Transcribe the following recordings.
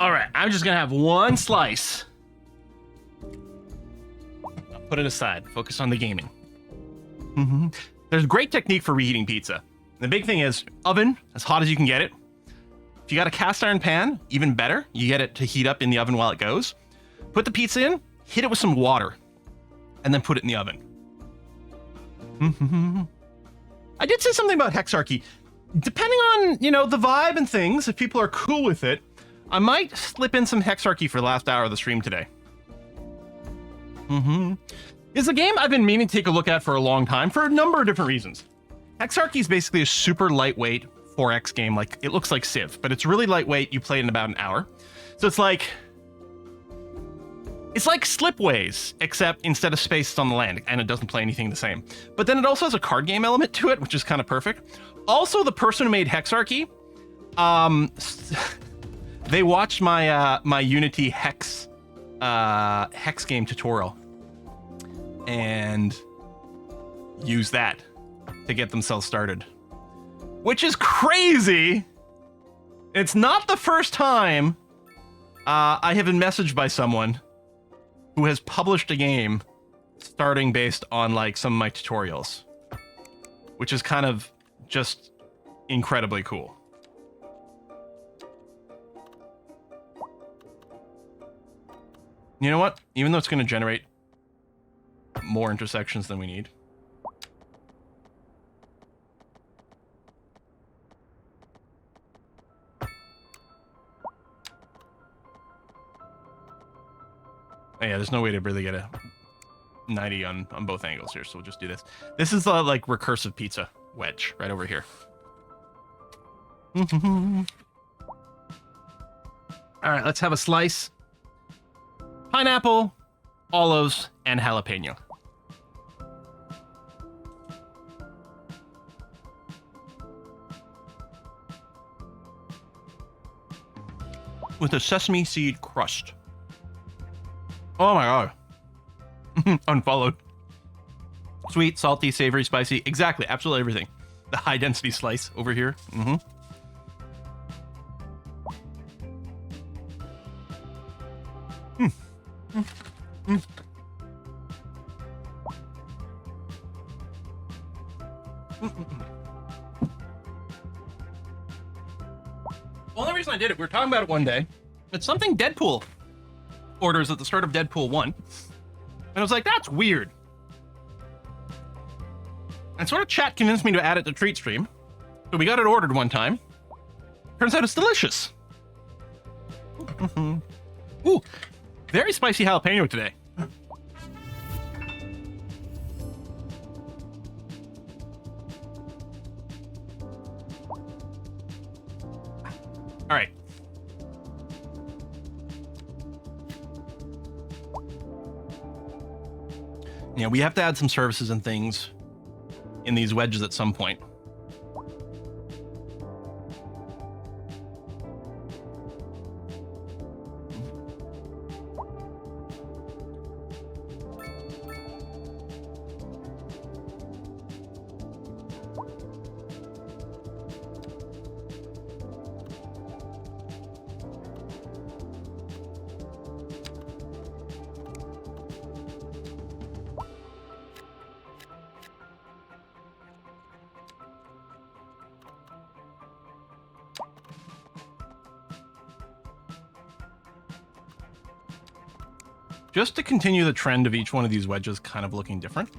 All right, I'm just gonna have one slice. I'll put it aside. Focus on the gaming. There's a great technique for reheating pizza. The big thing is oven, as hot as you can get it. If you got a cast iron pan, even better. You get it to heat up in the oven while it goes. Put the pizza in, hit it with some water, and then put it in the oven. I did say something about Hexarchy. Depending on, you know, the vibe and things, if people are cool with it, I might slip in some Hexarchy for the last hour of the stream today. It's a game I've been meaning to take a look at for a long time for a number of different reasons. Hexarchy is basically a super lightweight 4X game. Like, it looks like Civ, but it's really lightweight. You play it in about an hour. So it's like Slipways, except instead of space, it's on the land, and it doesn't play anything the same. But then it also has a card game element to it, which is kind of perfect. Also, the person who made Hexarchy, they watched my my Unity Hex game tutorial and used that to get themselves started, which is crazy. It's not the first time I have been messaged by someone who has published a game starting based on like some of my tutorials, which is kind of just incredibly cool. You know what? Even though it's going to generate more intersections than we need. Oh, yeah, there's no way to really get a 90 on both angles here, so we'll just do this. This is the like recursive pizza wedge right over here. All right, let's have a slice. Pineapple, olives, and jalapeno. With a sesame seed crust. Oh my god. Unfollowed. Sweet, salty, savory, spicy. Exactly, absolutely everything. The high density slice over here. The only reason I did it, we were talking about it one day. It's something Deadpool orders at the start of Deadpool 1. And I was like, that's weird. And sort of chat convinced me to add it to Treat Stream. So we got it ordered one time. Turns out it's delicious. Ooh, very spicy jalapeno today. All right. Yeah, we have to add some services and things in these wedges at some point. Just to continue the trend of each one of these wedges kind of looking different.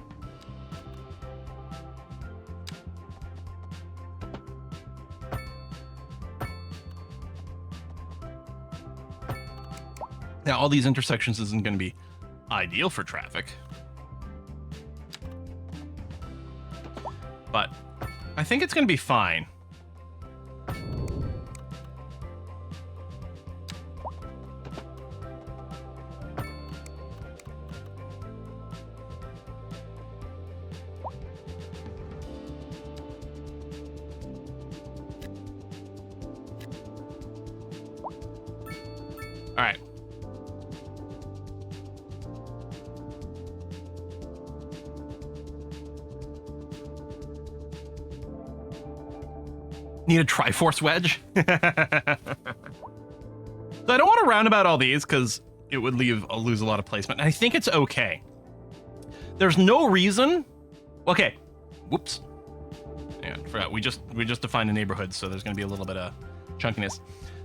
Now, all these intersections isn't going to be ideal for traffic, but I think it's going to be fine. All right. Need a Triforce wedge? So I don't want to roundabout all these because it would lose a lot of placement. And I think it's okay. There's no reason. Okay. Whoops. Yeah, I forgot. We just defined a neighborhood, so there's going to be a little bit of chunkiness.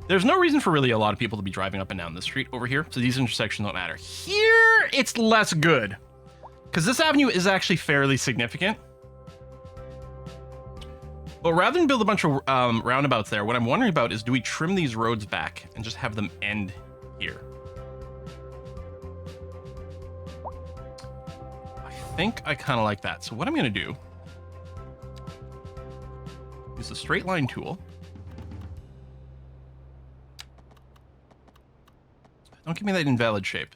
There's no reason for really a lot of people to be driving up and down this street over here, so these intersections don't matter. Here, it's less good, because this avenue is actually fairly significant. But rather than build a bunch of roundabouts there, what I'm wondering about is, do we trim these roads back and just have them end here? I think I kind of like that. So what I'm going to do is the straight line tool. Don't give me that invalid shape.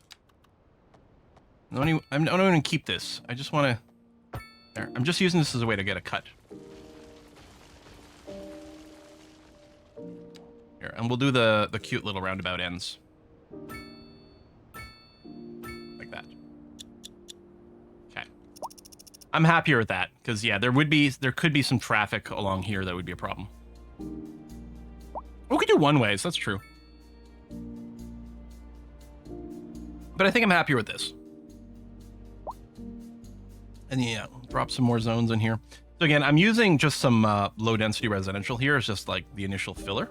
I don't even keep this. I just want to... There. I'm just using this as a way to get a cut. Here, and we'll do the cute little roundabout ends. Like that. Okay. I'm happier with that, because yeah, there could be some traffic along here that would be a problem. We could do one ways, that's true. But I think I'm happier with this. And yeah, drop some more zones in here. So again, I'm using just some low density residential here. It's just like the initial filler.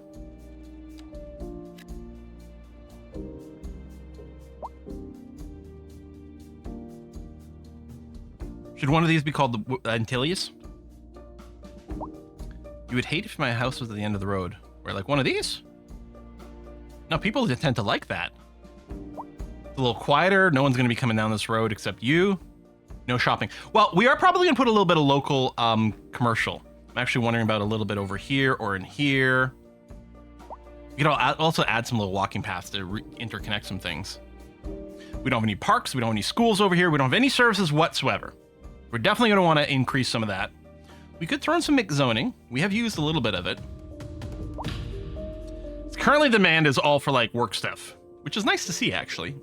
Should one of these be called the Antilles? You would hate if my house was at the end of the road. Or like one of these? No, people tend to like that. It's a little quieter. No one's going to be coming down this road except you. No shopping. Well, we are probably going to put a little bit of local commercial. I'm actually wondering about a little bit over here or in here. You could also add some little walking paths to interconnect some things. We don't have any parks. We don't have any schools over here. We don't have any services whatsoever. We're definitely going to want to increase some of that. We could throw in some mixed zoning. We have used a little bit of it. Currently, the demand is all for like work stuff, which is nice to see, actually.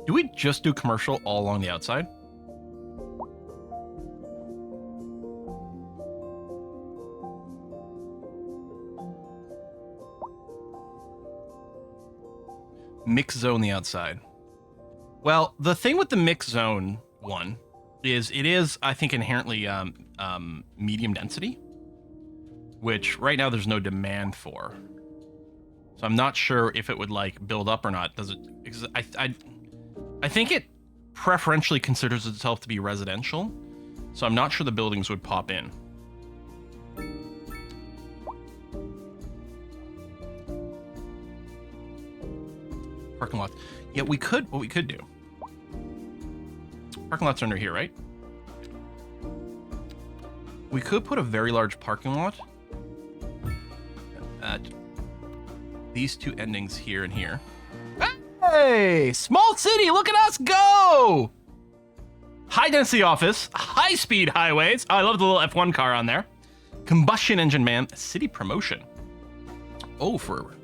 Do we just do commercial all along the outside? Mix zone the outside. Well, the thing with the mix zone one is it is, I think, inherently medium density, which right now there's no demand for. So I'm not sure if it would like build up or not. Does it? I think it preferentially considers itself to be residential, so I'm not sure the buildings would pop in. Parking lot. Yeah, we could, what we could do. Parking lots are under here, right? We could put a very large parking lot at these two endings here and here. Hey, small city, look at us go! High density office, high speed highways. Oh, I love the little F1 car on there. Combustion engine man, city promotion. Oh, for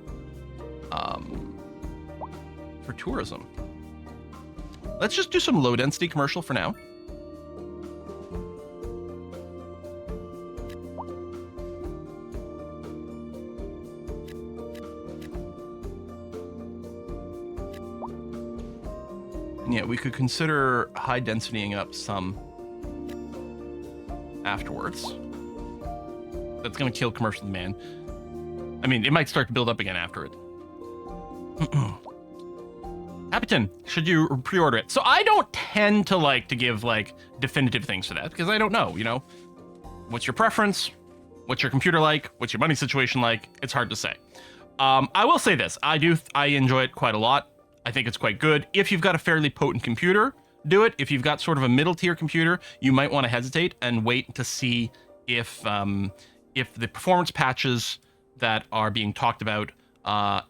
tourism. Let's just do some low density commercial for now. And yeah, we could consider high densitying up some afterwards. That's going to kill commercial demand. I mean, it might start to build up again after it. Appleton, should you pre-order it? So I don't tend to like to give like definitive things for that because I don't know, you know, what's your preference? What's your computer like? What's your money situation like? It's hard to say. I will say this. I enjoy it quite a lot. I think it's quite good. If you've got a fairly potent computer, do it. If you've got sort of a middle tier computer, you might want to hesitate and wait to see if the performance patches that are being talked about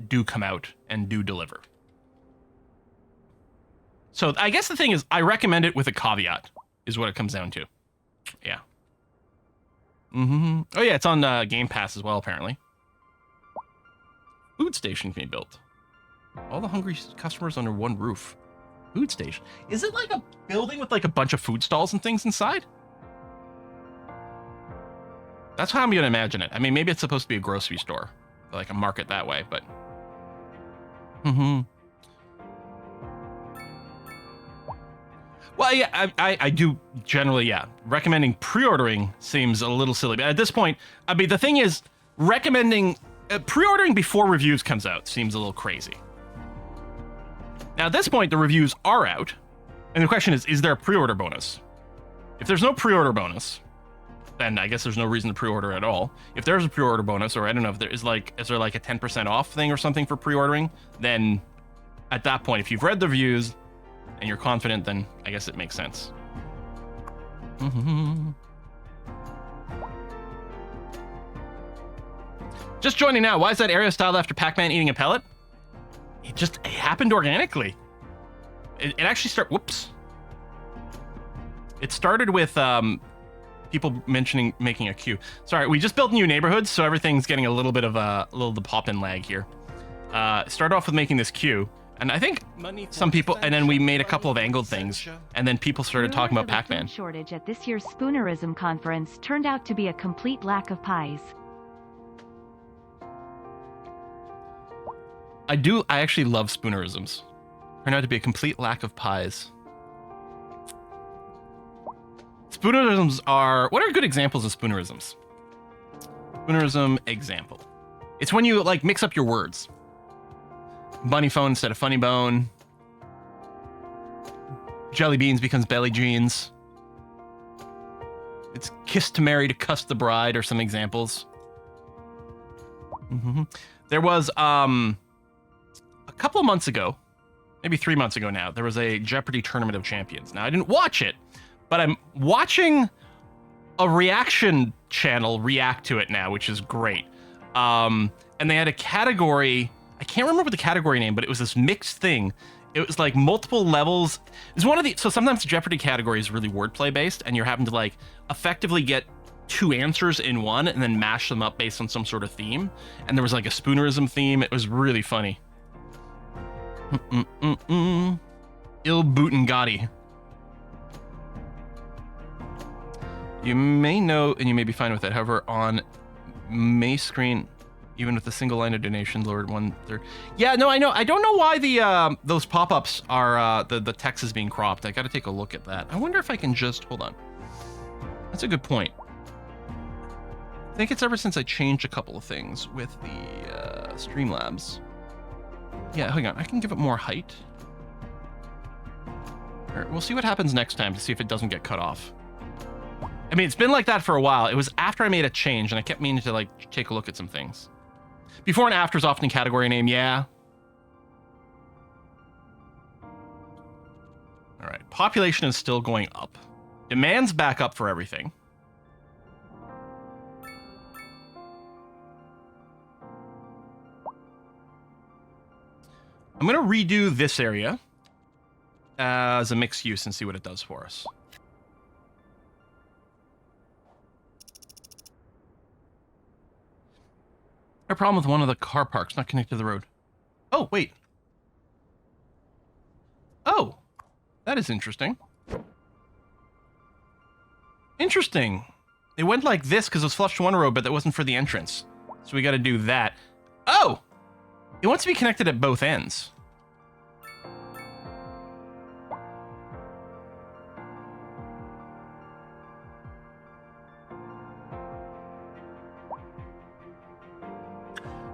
do come out and do deliver. So I guess the thing is, I recommend it with a caveat, is what it comes down to. Yeah. Oh yeah, it's on Game Pass as well, apparently. Food station can be built. All the hungry customers under one roof. Food station. Is it like a building with like a bunch of food stalls and things inside? That's how I'm gonna imagine it. I mean, maybe it's supposed to be a grocery store, like a market that way, but. Well, yeah, I do generally, yeah. Recommending pre-ordering seems a little silly, but at this point, I mean, the thing is, recommending pre-ordering before reviews comes out seems a little crazy. Now, at this point, the reviews are out, and the question is there a pre-order bonus? If there's no pre-order bonus, then I guess there's no reason to pre-order at all. If there's a pre-order bonus, or I don't know if there is like, is there like a 10% off thing or something for pre-ordering? Then at that point, if you've read the reviews and you're confident, then I guess it makes sense. Just joining now. Why is that area styled after Pac-Man eating a pellet? It happened organically. It actually whoops. It started with people mentioning making a queue. Sorry, we just built new neighborhoods, so everything's getting a little bit of the pop-in lag here. Started off with making this queue. And I think some people, and then we made a couple of angled things, and then people started talking about Pac-Man. The shortage at this year's Spoonerism conference turned out to be a complete lack of pies. I actually love Spoonerisms. Turned out to be a complete lack of pies. Spoonerisms what are good examples of Spoonerisms? Spoonerism example. It's when you like mix up your words. Bunny phone instead of funny bone. Jelly beans becomes belly jeans. It's kiss to marry to cuss the bride, or some examples. There was a couple of months ago, maybe 3 months ago now, there was a Jeopardy Tournament of Champions. Now I didn't watch it, but I'm watching a reaction channel react to it now, which is great. And they had a category. I can't remember the category name, but it was this mixed thing. It was like multiple levels. It was one of the, so sometimes the Jeopardy category is really wordplay based, and you're having to like effectively get 2 answers in one and then mash them up based on some sort of theme. And there was like a Spoonerism theme. It was really funny. Il Butengati. You may know, and you may be fine with it. However, on May screen, even with a single line of donation, lowered 1/3. Yeah, no, I know. I don't know why the those pop-ups are the text is being cropped. I got to take a look at that. I wonder if I can just hold on. That's a good point. I think it's ever since I changed a couple of things with the Streamlabs. Yeah, hang on. I can give it more height. All right, we'll see what happens next time to see if it doesn't get cut off. I mean, it's been like that for a while. It was after I made a change, and I kept meaning to like take a look at some things. Before and after is often category name, yeah. All right, population is still going up. Demand's back up for everything. I'm gonna redo this area as a mixed use and see what it does for us. A problem with one of the car parks not connected to the road. Oh, wait. Oh, that is interesting. Interesting. It went like this because it was flush to one road, but that wasn't for the entrance. So we got to do that. Oh, it wants to be connected at both ends.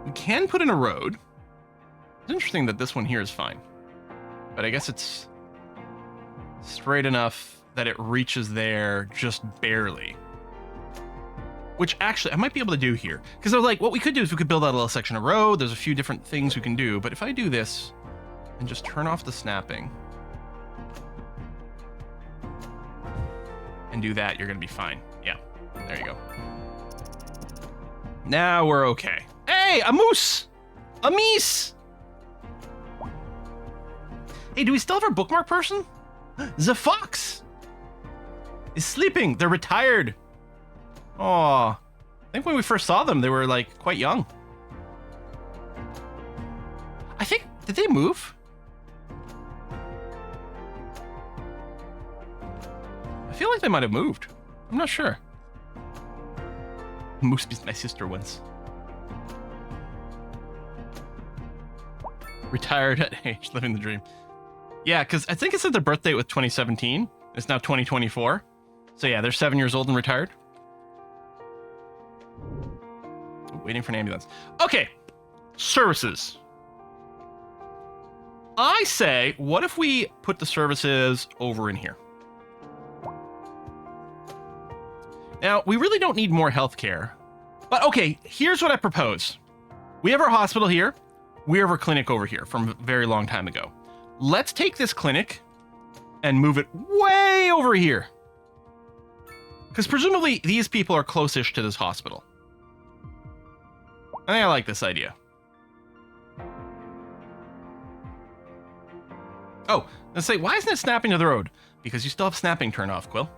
We can put in a road. It's interesting that this one here is fine, but I guess it's straight enough that it reaches there just barely. Which actually I might be able to do here, because I was like, what we could do is we could build out a little section of road. There's a few different things we can do, but if I do this and just turn off the snapping and do that, you're gonna be fine. Yeah, there you go. Now we're okay. Hey, a moose! A meese! Hey, do we still have our bookmark person? The fox is sleeping. They're retired. Oh, I think when we first saw them, they were like quite young. I think, did they move? I feel like they might have moved. I'm not sure. Must be my sister once. Retired at age, living the dream. Yeah, because I think it said their birth date was 2017. It's now 2024. So yeah, they're 7 years old and retired. Waiting for an ambulance. Okay, services. I say, what if we put the services over in here? Now, we really don't need more healthcare. But okay, here's what I propose. We have our hospital here. We have our clinic over here from a very long time ago. Let's take this clinic and move it way over here. Because presumably these people are close-ish to this hospital. I think I like this idea. Oh, let's say, why isn't it snapping to the road? Because you still have snapping turned off, Quill.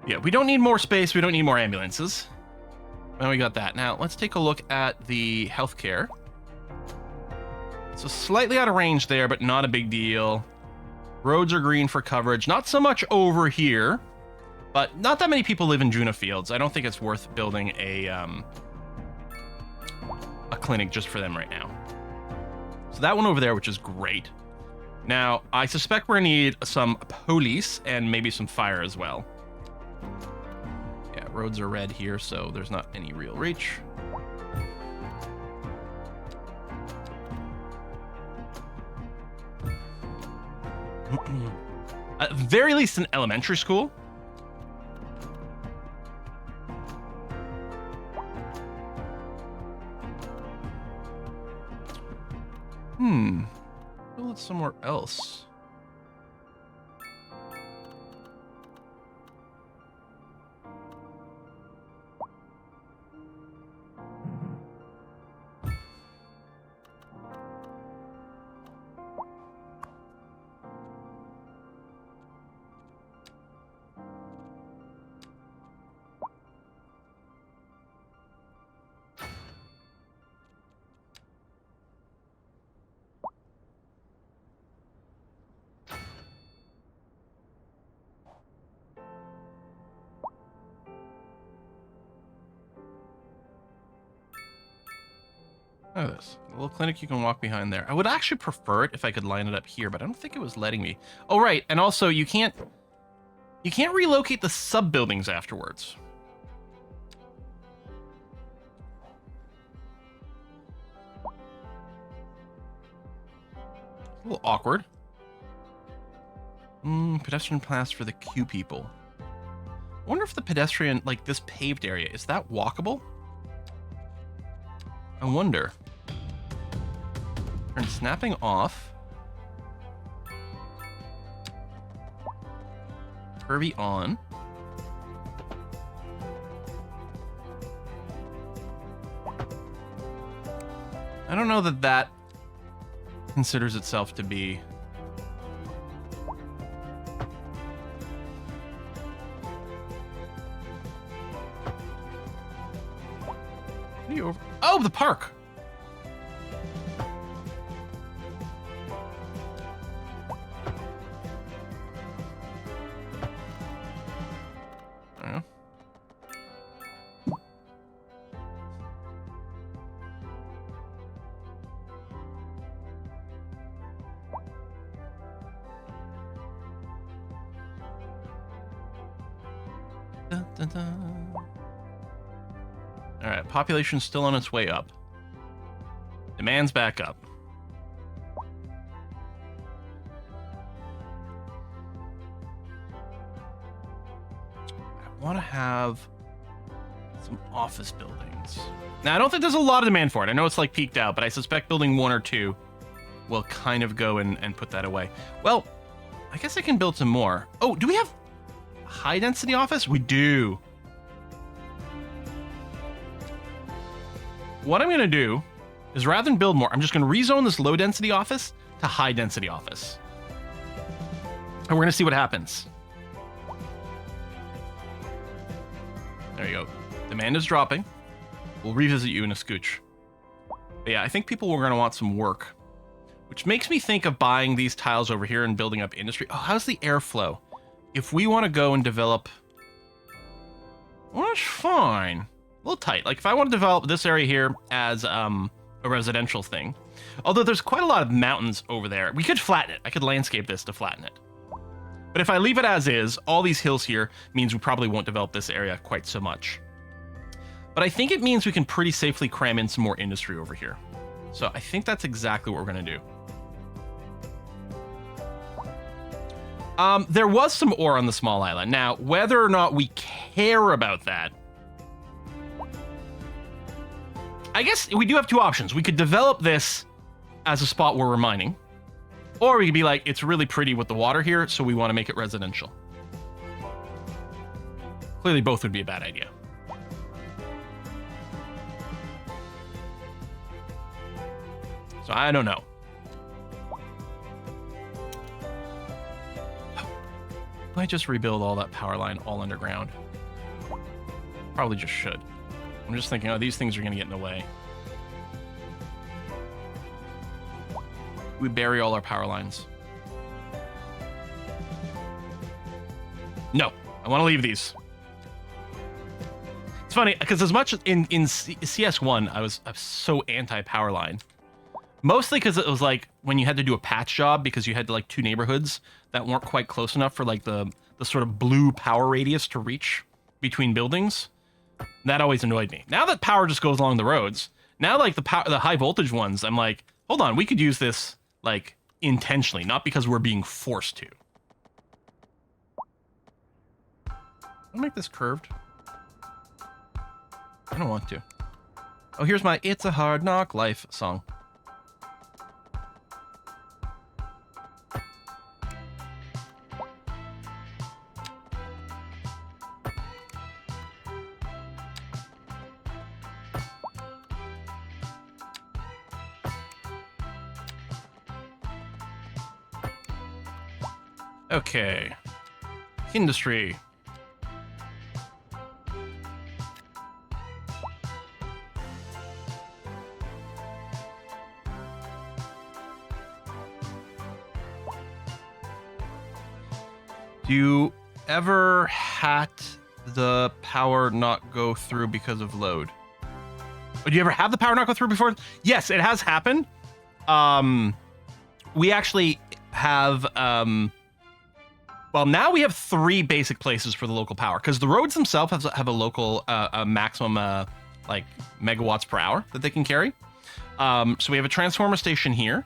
Yeah, we don't need more space. We don't need more ambulances. Well, we got that. Now, let's take a look at the healthcare. So slightly out of range there, but not a big deal. Roads are green for coverage. Not so much over here, but not that many people live in Juna Fields. I don't think it's worth building a clinic just for them right now. So that one over there, which is great. Now, I suspect we're gonna need some police and maybe some fire as well. Yeah, roads are red here, so there's not any real reach. At very least an elementary school. Build it somewhere else. Look at this. A little clinic you can walk behind there. I would actually prefer it if I could line it up here, but I don't think it was letting me. Oh, right. And also, you can't relocate the sub-buildings afterwards. A little awkward. Pedestrian paths for the queue people. I wonder if the pedestrian, like this paved area, is that walkable? I wonder. Turn snapping off. Kirby on. I don't know that that considers itself to be... What are you over? Oh, the park! All right, population's still on its way up. Demand's back up. I want to have some office buildings. Now, I don't think there's a lot of demand for it. I know it's like peaked out, but I suspect building one or two will kind of go and put that away. Well, I guess I can build some more. Oh, do we have high density office? We do. What I'm going to do is rather than build more, I'm just going to rezone this low density office to high density office. And we're going to see what happens. There you go. Demand is dropping. We'll revisit you in a scooch. But yeah, I think people were going to want some work. Which makes me think of buying these tiles over here and building up industry. Oh, how's the airflow? If we want to go and develop... Well, that's fine. A little tight. Like, if I want to develop this area here as a residential thing. Although there's quite a lot of mountains over there. We could flatten it. I could landscape this to flatten it. But if I leave it as is, all these hills here means we probably won't develop this area quite so much. But I think it means we can pretty safely cram in some more industry over here. So I think that's exactly what we're going to do. There was some ore on the small island. Now, whether or not we care about that, I guess we do have two options. We could develop this as a spot where we're mining, or we could be like, it's really pretty with the water here, so we want to make it residential. Clearly, both would be a bad idea. So I don't know. I just rebuild all that power line all underground. Probably just should. I'm just thinking, oh, these things are going to get in the way. We bury all our power lines. No, I want to leave these. It's funny, because as much in CS1, I was so anti-power line. Mostly because it was like when you had to do a patch job because you had to like two neighborhoods that weren't quite close enough for like the sort of blue power radius to reach between buildings. That always annoyed me. Now that power just goes along the roads, now like the high voltage ones, I'm like, hold on, we could use this like intentionally, not because we're being forced to. I'll make this curved. I don't want to. Oh, here's my It's a Hard Knock Life song. Okay. Industry. Do you ever hat the power not go through because of load? Or do you ever have the power not go through before? Yes, it has happened. We actually have well, now we have 3 basic places for the local power because the roads themselves have a local maximum like megawatts per hour that they can carry. So we have a transformer station here,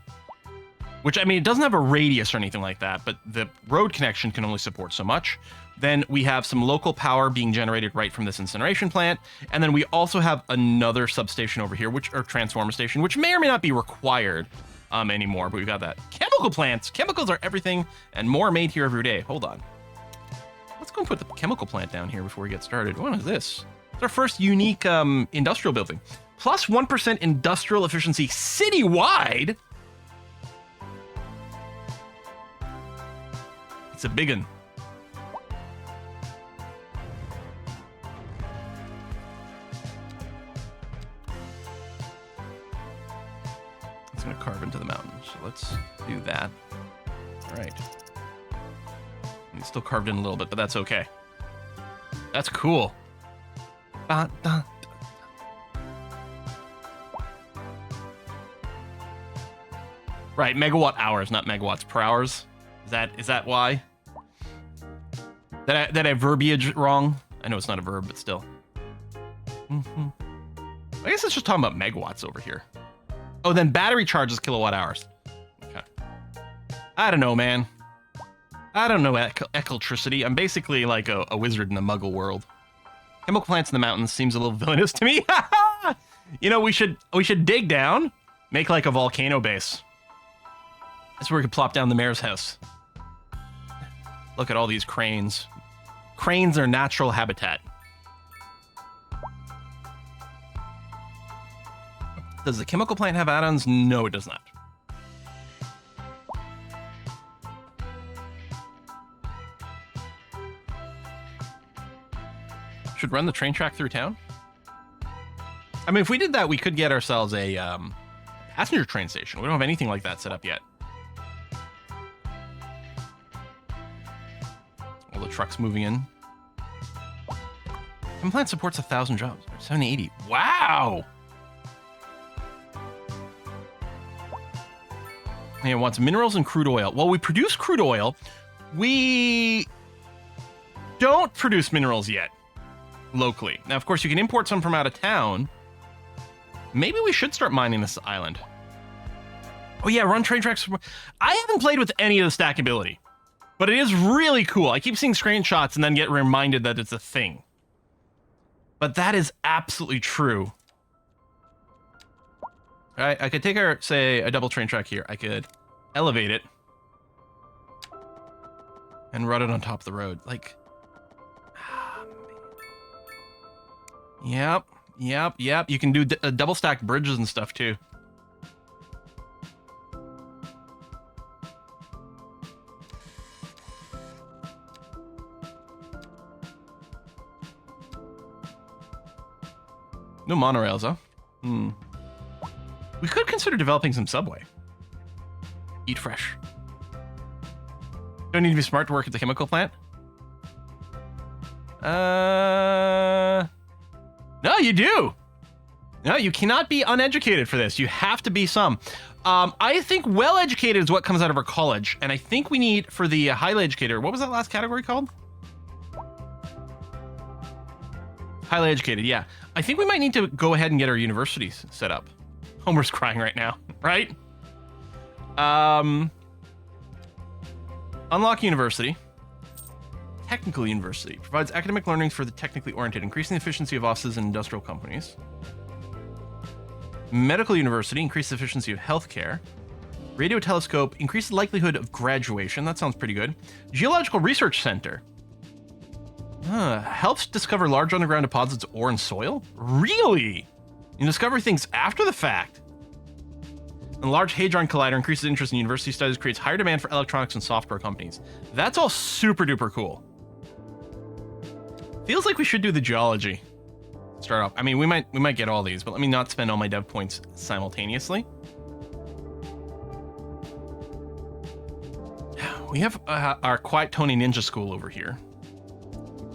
which, I mean, it doesn't have a radius or anything like that, but the road connection can only support so much. Then we have some local power being generated right from this incineration plant. And then we also have another substation over here, or transformer station, which may or may not be required anymore, but we've got that. Chemical plants. Chemicals are everything and more made here every day. Hold on. Let's go and put the chemical plant down here before we get started. What is this? It's our first unique industrial building. Plus 1% industrial efficiency citywide. It's a big one. It's going to carve into the mountain, so let's do that. All right. It's still carved in a little bit, but that's okay. That's cool. Right, megawatt hours, not megawatts per hours. Is that why? That I verbiage wrong? I know it's not a verb, but still. I guess it's just talking about megawatts over here. Oh, then battery charges kilowatt hours. Okay. I don't know, man. I don't know electricity. I'm basically like a wizard in the muggle world. Chemical plants in the mountains seems a little villainous to me. You know, we should dig down, make like a volcano base. That's where we could plop down the mayor's house. Look at all these cranes. Cranes are natural habitat. Does the chemical plant have add-ons? No, it does not. Should run the train track through town? I mean, if we did that, we could get ourselves a passenger train station. We don't have anything like that set up yet. All the trucks moving in. The plant supports 1,000 jobs. 780. Wow! And it wants minerals and crude oil. Well, we produce crude oil. We don't produce minerals yet locally. Now, of course, you can import some from out of town. Maybe we should start mining this island. Oh yeah, run train tracks. I haven't played with any of the stackability, but it is really cool. I keep seeing screenshots and then get reminded that it's a thing. But that is absolutely true. All right, I could take our, say, a double train track here. I could elevate it and run it on top of the road. Like, yep. You can do double stack bridges and stuff too. No monorails, huh? We could consider developing some subway. Eat fresh. Don't need to be smart to work at the chemical plant. No, you do. No, you cannot be uneducated for this. You have to be some. I think well-educated is what comes out of our college. And I think we need, for the highly educated, what was that last category called? Highly educated, yeah. I think we might need to go ahead and get our universities set up. Homer's crying right now, right? Unlock university. Technical university provides academic learning for the technically oriented, increasing the efficiency of offices and industrial companies. Medical university, increase the efficiency of healthcare. Radio telescope, increase the likelihood of graduation. That sounds pretty good. Geological research center. Helps discover large underground deposits of ore and soil? Really? You discover things after the fact. And Large Hadron Collider increases interest in university studies, creates higher demand for electronics and software companies. That's all super duper cool. Feels like we should do the geology. Start off. I mean, we might get all these, but let me not spend all my dev points simultaneously. We have our Quiet Tony Ninja School over here.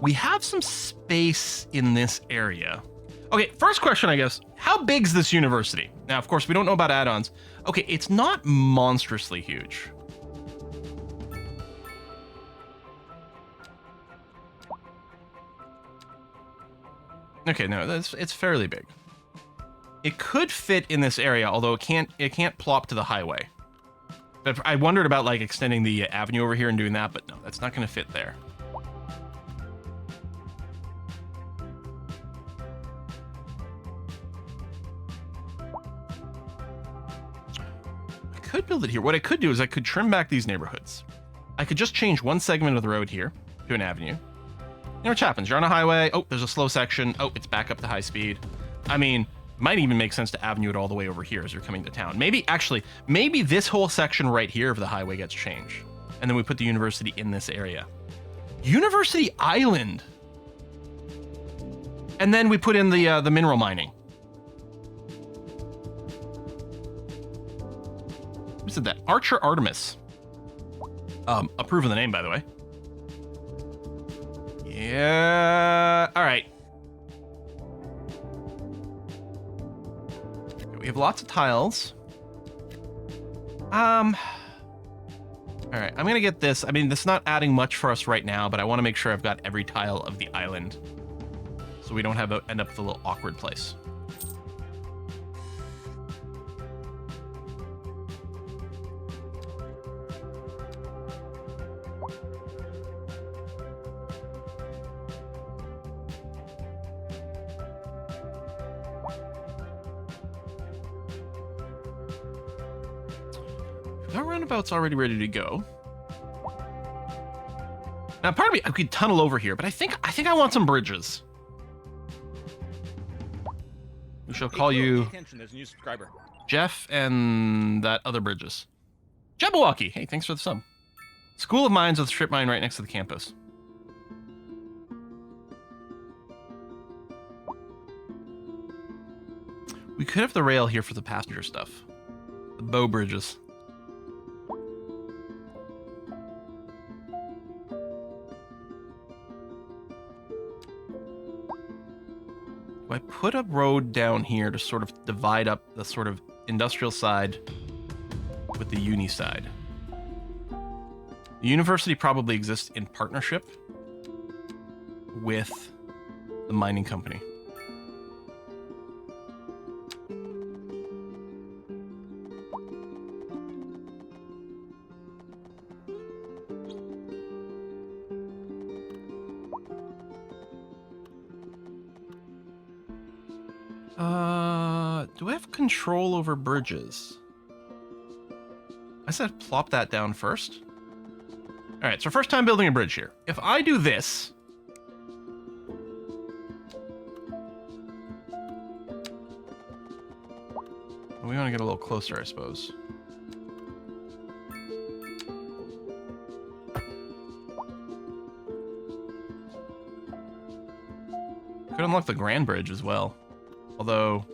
We have some space in this area. Okay, first question, I guess. How big's this university? Now, of course, we don't know about add-ons. Okay, it's not monstrously huge. Okay, no, it's fairly big. It could fit in this area, although it can't plop to the highway. But I wondered about like extending the avenue over here and doing that, but no, that's not going to fit there. I could build it here. What I could do is I could trim back these neighborhoods. I could just change one segment of the road here to an avenue. You know what happens? You're on a highway. Oh, there's a slow section. Oh, it's back up to high speed. I mean, might even make sense to avenue it all the way over here as you're coming to town. Maybe this whole section right here of the highway gets changed. And then we put the university in this area. University Island. And then we put in the mineral mining. Who said that? Archer Artemis. Approve of the name, by the way. Yeah. All right. We have lots of tiles. All right. I'm gonna get this. I mean, this is not adding much for us right now, but I want to make sure I've got every tile of the island, so we don't have end up with a little awkward place. Our roundabout's already ready to go. Now, part of me, I could tunnel over here, but I think I want some bridges. We shall call you attention, there's a new subscriber. Jeff and that other bridges. Jabberwocky, hey, thanks for the sub. School of Mines with a strip mine right next to the campus. We could have the rail here for the passenger stuff. bow bridges. Do I put a road down here to sort of divide up the sort of industrial side with the uni side? The university probably exists in partnership with the mining company. Do I have control over bridges? I said plop that down first. All right, so first time building a bridge here. If I do this, we want to get a little closer, I suppose. Could unlock the Grand Bridge as well. Although...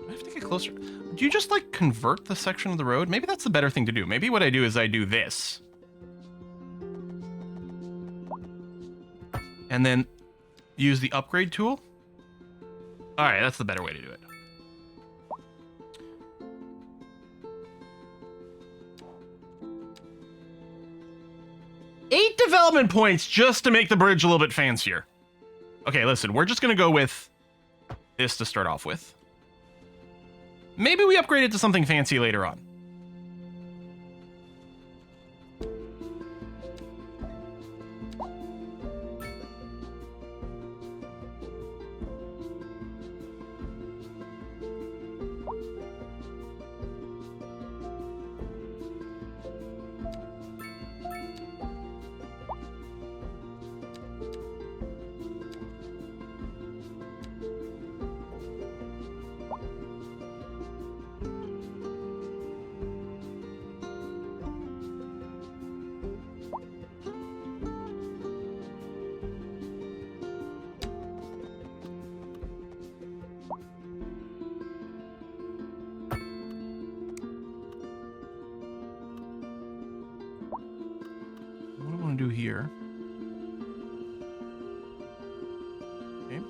I have to get closer. Do you just, like, convert the section of the road? Maybe that's the better thing to do. Maybe what I do is I do this. And then use the upgrade tool. Alright, that's the better way to do it. Development points just to make the bridge a little bit fancier. Okay, listen, we're just gonna go with this to start off with. Maybe we upgrade it to something fancy later on. Do here. Okay.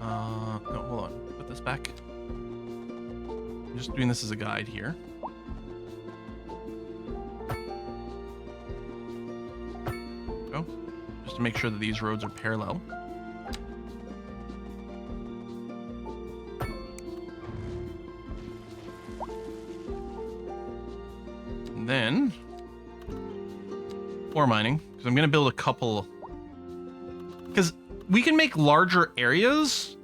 No, hold on. Put this back. I'm just doing this as a guide here. Go. Just to make sure that these roads are parallel. And then ore mining, because I'm going to build a couple, because we can make larger areas,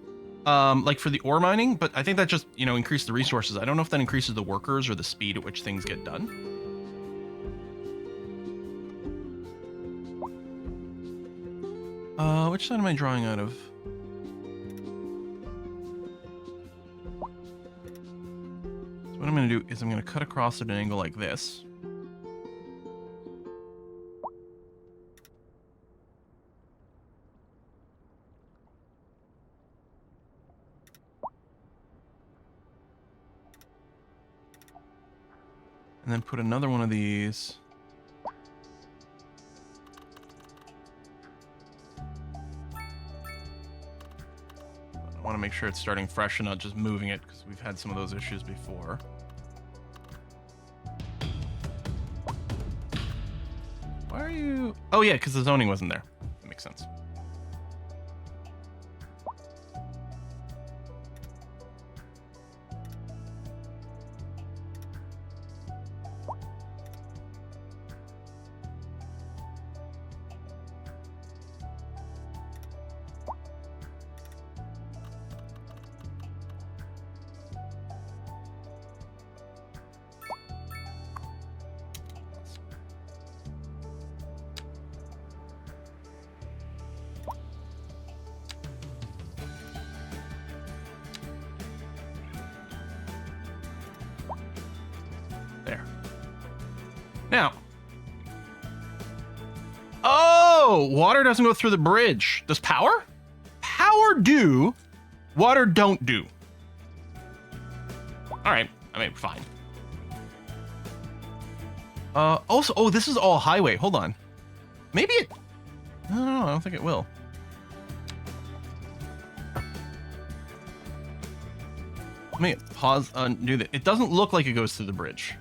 like for the ore mining, but I think that just, you know, increase the resources. I don't know if that increases the workers or the speed at which things get done. Which side am I drawing out of? So what I'm going to do is I'm going to cut across at an angle like this. And then put another one of these. I want to make sure it's starting fresh and not just moving it, because we've had some of those issues before. Why are you... Oh yeah, because the zoning wasn't there. That makes sense. Now. Oh, water doesn't go through the bridge. Does power? Power do. Water don't do. All right. I mean, fine. Also, oh, this is all highway. Hold on. Maybe it... No, I don't think it will. Let me pause, undo that. It doesn't look like it goes through the bridge.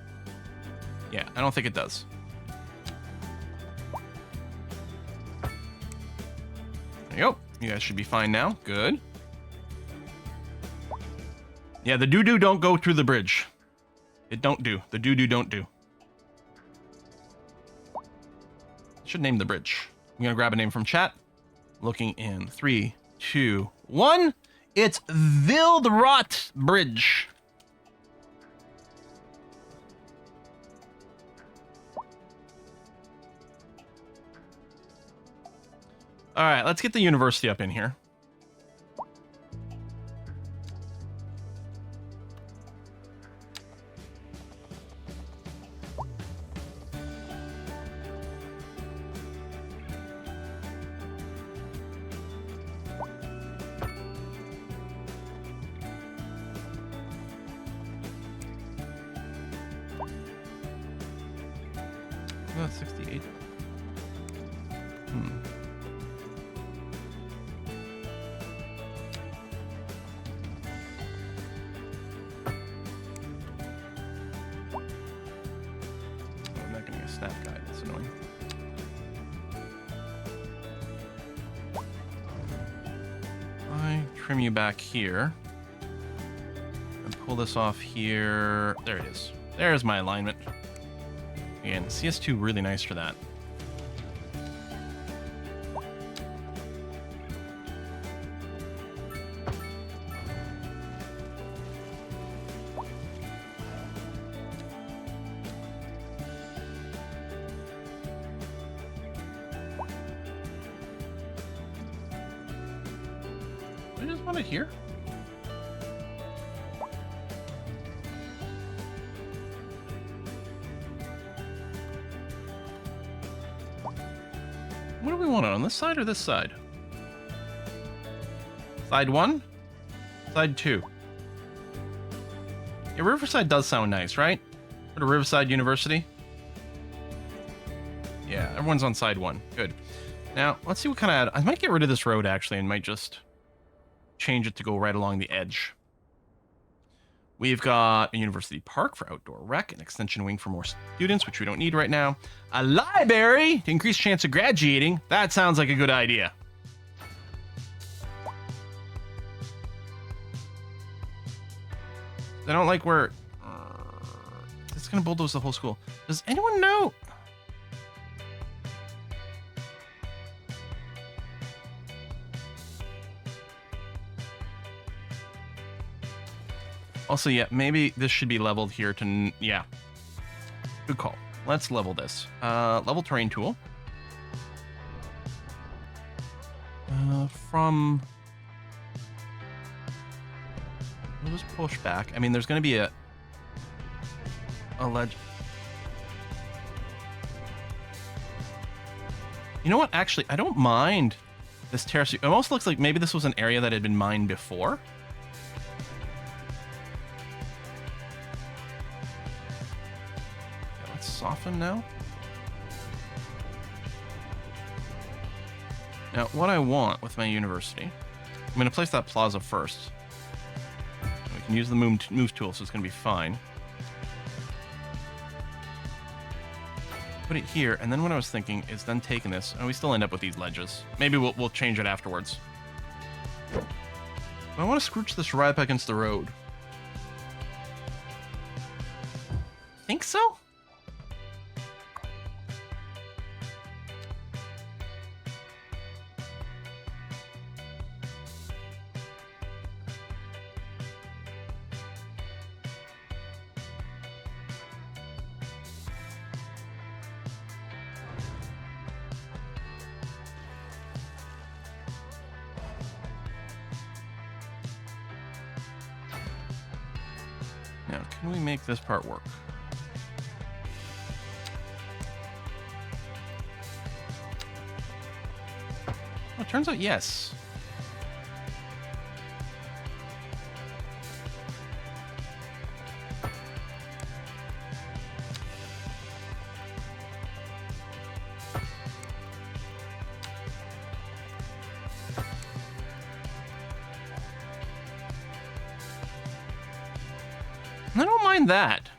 Yeah, I don't think it does. There you go. You guys should be fine now. Good. Yeah, the doo-doo don't go through the bridge. It don't do. The doo-doo don't do. Should name the bridge. I'm gonna grab a name from chat. Looking in 3, 2, 1. It's Wildrot Bridge. All right, let's get the university up in here. Oh, 68. I'm not getting a snap guide. That's annoying. I trim you back here and pull this off here. There it is. There's my alignment. Again, CS2 really nice for that. I just want it here. What do we want on this side or this side? Side 1? Side 2? Yeah, Riverside does sound nice, right? Go to Riverside University. Yeah, everyone's on side 1. Good. Now, let's see what kind of... I might get rid of this road, actually, and might just change it to go right along the edge. We've got a university park for outdoor rec, an extension wing for more students, which we don't need right now. A library to increase chance of graduating. That sounds like a good idea. I don't like where... It's going to bulldoze the whole school. Does anyone know? Also, yeah, maybe this should be leveled here to... Yeah. Good call. Let's level this. Level terrain tool. From... We'll just push back. I mean, there's going to be a ledge. You know what? Actually, I don't mind this terrace. It almost looks like maybe this was an area that had been mined before. Soften now. Now, what I want with my university, I'm going to place that plaza first. We can use the move tool, so it's going to be fine. Put it here, and then what I was thinking is then taking this, and we still end up with these ledges. Maybe we'll change it afterwards. But I want to scrooch this right up against the road. Think so? Now, can we make this part work? Oh, it turns out yes. I don't mind that.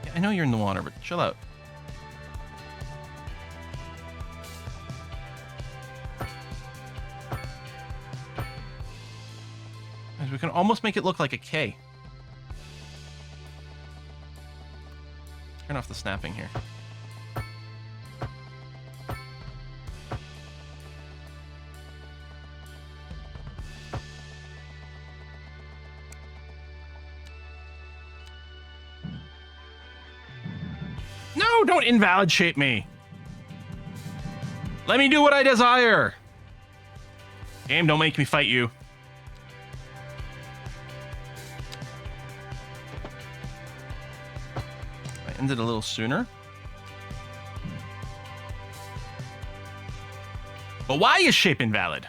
Yeah, I know you're in the water, but chill out. As we can almost make it look like a K. Turn off the snapping here. No, don't invalid shape me. Let me do what I desire. Game, don't make me fight you. I ended a little sooner. But why is shape invalid?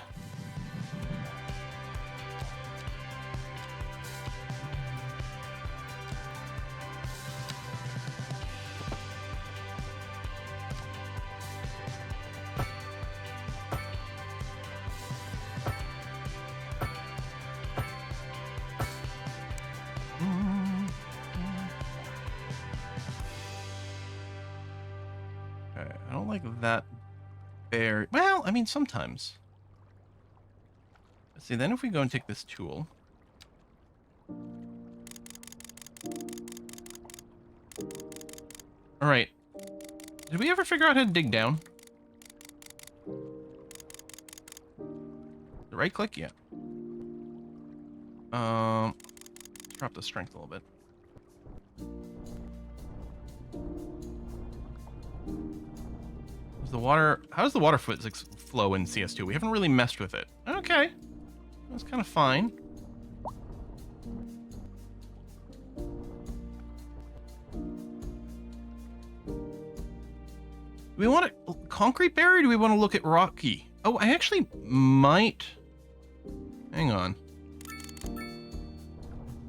I don't like that very well. I mean, sometimes. Let's see. Then if we go and take this tool, all right. Did we ever figure out how to dig down? Right click, yeah. Drop the strength a little bit. The water, how does the water physics flow in CS2? We haven't really messed with it. Okay. That's kind of fine. Do we want a concrete barrier or do we want to look at rocky? Oh, I actually might. Hang on.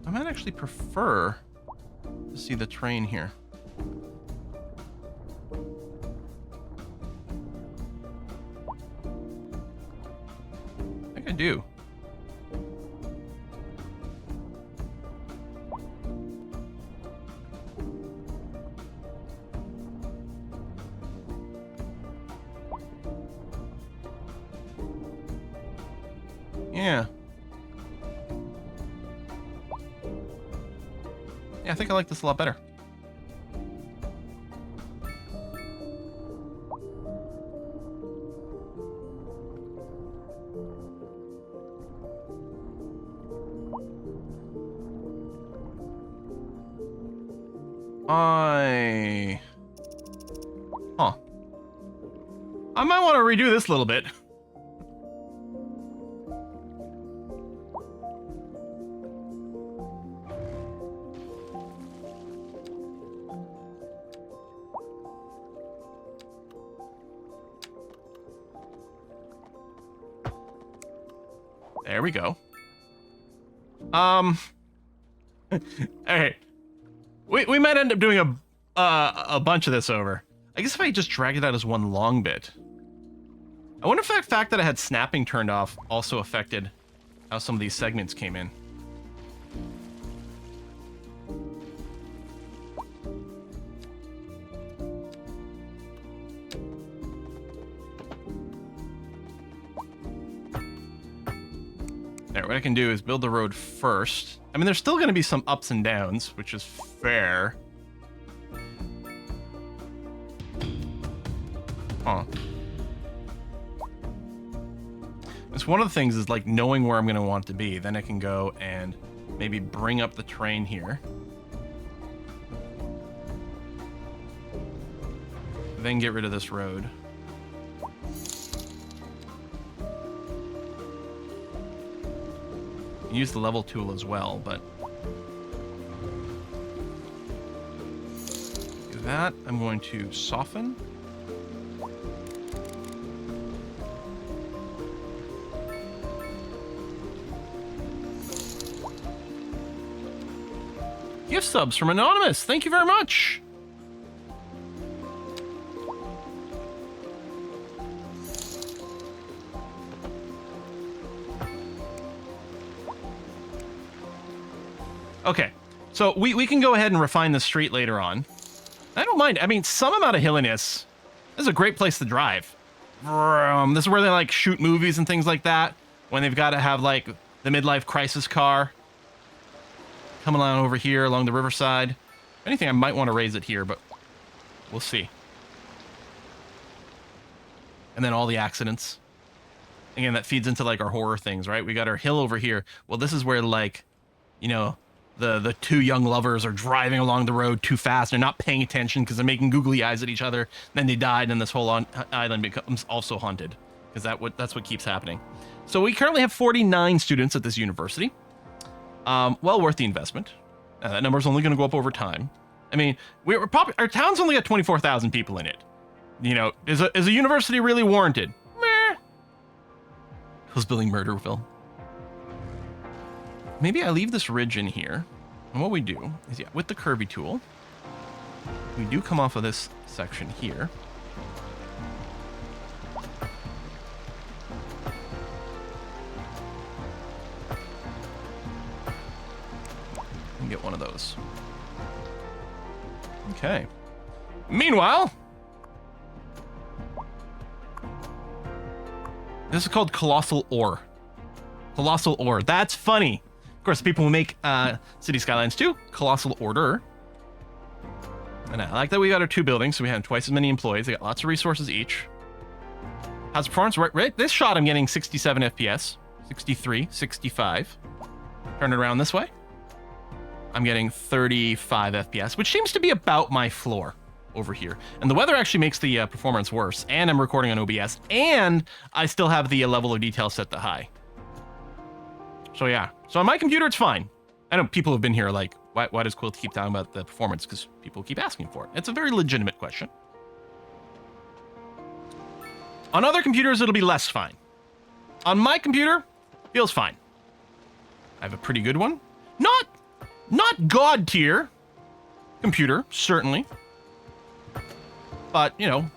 I might actually prefer to see the train here. I do. Yeah. Yeah, I think I like this a lot better. I might want to redo this a little bit. There we go. Alright. We might end up doing a bunch of this over. I guess if I just drag it out as one long bit. I wonder if that fact that I had snapping turned off also affected how some of these segments came in. There, what I can do is build the road first. I mean, there's still going to be some ups and downs, which is fair. Huh. It's one of the things is like knowing where I'm going to want it to be. Then I can go and maybe bring up the train here. Then get rid of this road. Use the level tool as well, but that. I'm going to soften. Gift subs from Anonymous. Thank you very much. Okay, so we can go ahead and refine the street later on. I don't mind. I mean, some amount of hilliness. This is a great place to drive. This is where they like shoot movies and things like that. When they've got to have like the midlife crisis car. Coming along over here along the riverside. If anything, I might want to raise it here, but we'll see. And then all the accidents. Again, that feeds into like our horror things, right? We got our hill over here. Well, this is where like, you know, the two young lovers are driving along the road too fast. They're not paying attention because they're making googly eyes at each other. Then they died, and this whole island becomes also haunted because that's what keeps happening. So we currently have 49 students at this university. Well worth the investment. That number's only going to go up over time. I mean, our town's only got 24,000 people in it. You know, is a university really warranted? Meh. Who's building Murderville? Maybe I leave this ridge in here. And what we do is, yeah, with the curvy tool, we do come off of this section here. And get one of those. Okay. Meanwhile, this is called Colossal Ore. Colossal Ore. That's funny. Of course, people who make City Skylines 2, Colossal Order. And I like that we got our 2 buildings, so we have twice as many employees. They got lots of resources each. How's performance? Right, this shot I'm getting 67 FPS, 63, 65. Turn it around this way. I'm getting 35 FPS, which seems to be about my floor over here. And the weather actually makes the performance worse. And I'm recording on OBS, and I still have the level of detail set to high. So yeah, so on my computer, it's fine. I know people have been here like, why does Quilt keep talking about the performance? Because people keep asking for it. It's a very legitimate question. On other computers, it'll be less fine. On my computer, feels fine. I have a pretty good one. Not God tier computer, certainly. But, you know,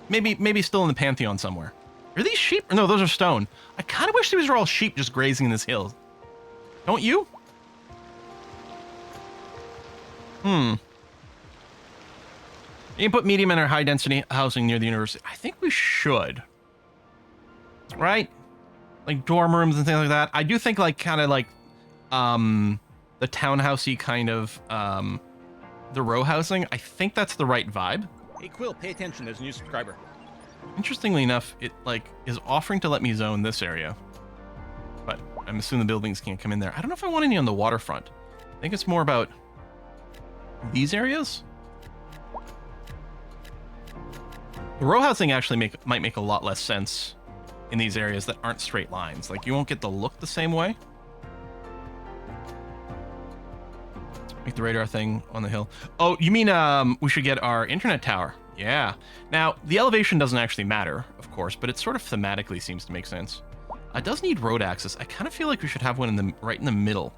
maybe still in the pantheon somewhere. Are these sheep? No, those are stone. I kind of wish these were all sheep just grazing in this hill. Don't you? You can put medium and or high density housing near the university. I think we should. Right? Like dorm rooms and things like that. I do think like kind of like the townhousey kind of the row housing. I think that's the right vibe. Hey Quill, pay attention, there's a new subscriber. Interestingly enough, it like is offering to let me zone this area, but I'm assuming the buildings can't come in there. I don't know if I want any on the waterfront. I think it's more about these areas. The row housing actually might make a lot less sense in these areas that aren't straight lines. Like you won't get the look the same way. Make the radar thing on the hill. Oh, you mean we should get our internet tower? Yeah. Now, the elevation doesn't actually matter, of course, but it sort of thematically seems to make sense. It does need road access. I kind of feel like we should have one right in the middle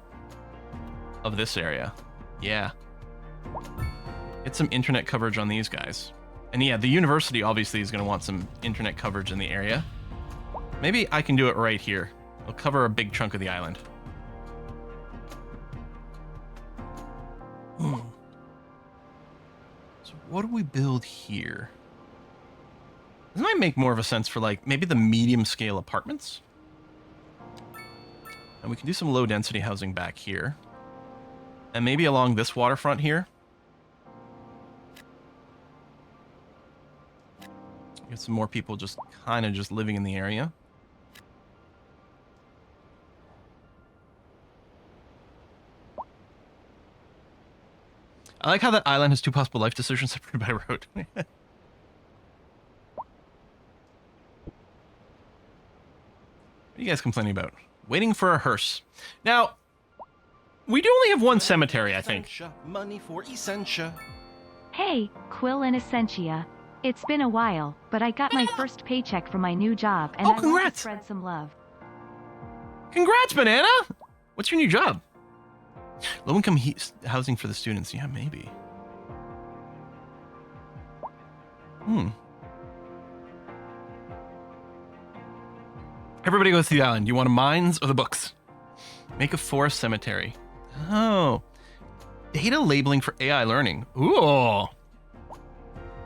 of this area. Yeah. Get some internet coverage on these guys. And yeah, the university obviously is going to want some internet coverage in the area. Maybe I can do it right here. It'll cover a big chunk of the island. So what do we build here? This might make more of a sense for like maybe the medium scale apartments. And we can do some low density housing back here. And maybe along this waterfront here. Get some more people just kind of just living in the area. I like how that island has 2 possible life decisions separated by road. What are you guys complaining about? Waiting for a hearse. Now, we do only have 1 cemetery, I think. Money for Essentia. Hey, Quill and Essentia. It's been a while, but I got my first paycheck from my new job and Oh, I want to congrats. spread some love. Congrats, Banana! What's your new job? Low-income housing for the students. Yeah, maybe. Everybody goes to the island. You want the mines or the books? Make a forest cemetery. Oh. Data labeling for AI learning. Ooh.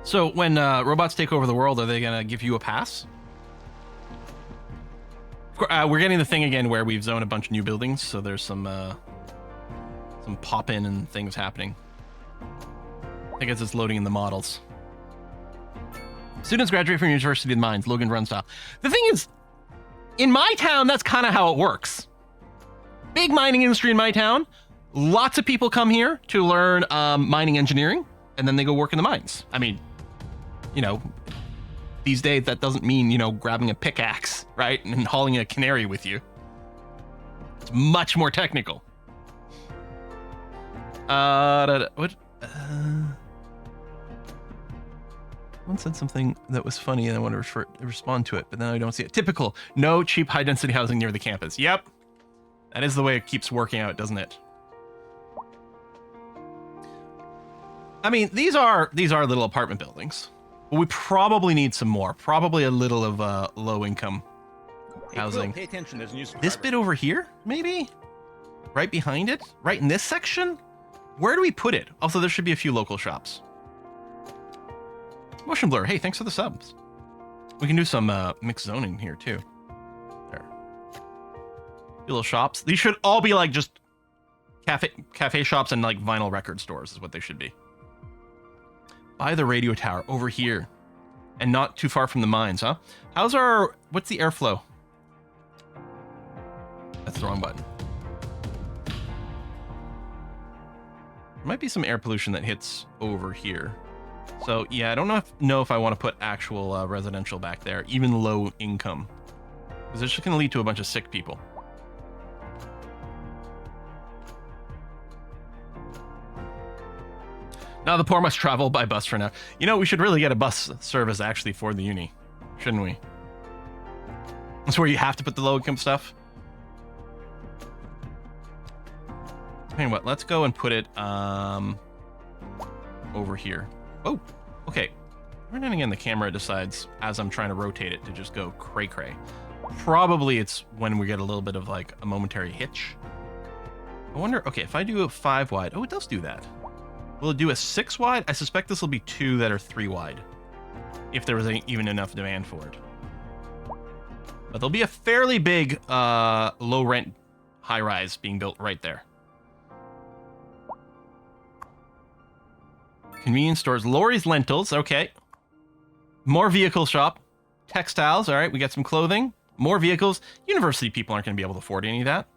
So when robots take over the world, are they going to give you a pass? We're getting the thing again where we've zoned a bunch of new buildings, so there's some pop-in and things happening. I guess it's loading in the models. Students graduate from University of the Mines, Logan Run style. The thing is, in my town, that's kind of how it works. Big mining industry in my town. Lots of people come here to learn mining engineering, and then they go work in the mines. I mean, you know, these days that doesn't mean, you know, grabbing a pickaxe, right, and hauling a canary with you. It's much more technical. What? Someone said something that was funny and I want to respond to it, but then I don't see it. Typical. No cheap high-density housing near the campus. Yep. That is the way it keeps working out, doesn't it? I mean, these are little apartment buildings, but we probably need some more. Probably a little of low-income housing. Pay attention, there's a new subscriber. This bit over here, maybe? Right behind it? Right in this section? Where do we put it? Also, there should be a few local shops. Motion Blur, hey, thanks for the subs. We can do some mixed zoning here, too. There. Few little shops. These should all be, like, just cafe shops and, like, vinyl record stores is what they should be. By the radio tower, over here. And not too far from the mines, huh? What's the airflow? That's the wrong button. There might be some air pollution that hits over here. So yeah, I don't know if I want to put actual residential back there, even low income, because it's just going to lead to a bunch of sick people. Now the poor must travel by bus for now. You know, we should really get a bus service actually for the uni, shouldn't we? That's where you have to put the low income stuff. Tell you what, let's go and put it over here. Oh, okay. Every now and again, the camera decides, as I'm trying to rotate it, to just go cray-cray. Probably it's when we get a little bit of, like, a momentary hitch. I wonder, okay, if I do a 5 wide... Oh, it does do that. Will it do a 6 wide? I suspect this will be 2 that are 3 wide. If there was even enough demand for it. But there'll be a fairly big, low-rent high-rise being built right there. Convenience stores. Lori's Lentils. Okay. More vehicle shop. Textiles. All right. We got some clothing. More vehicles. University people aren't going to be able to afford any of that.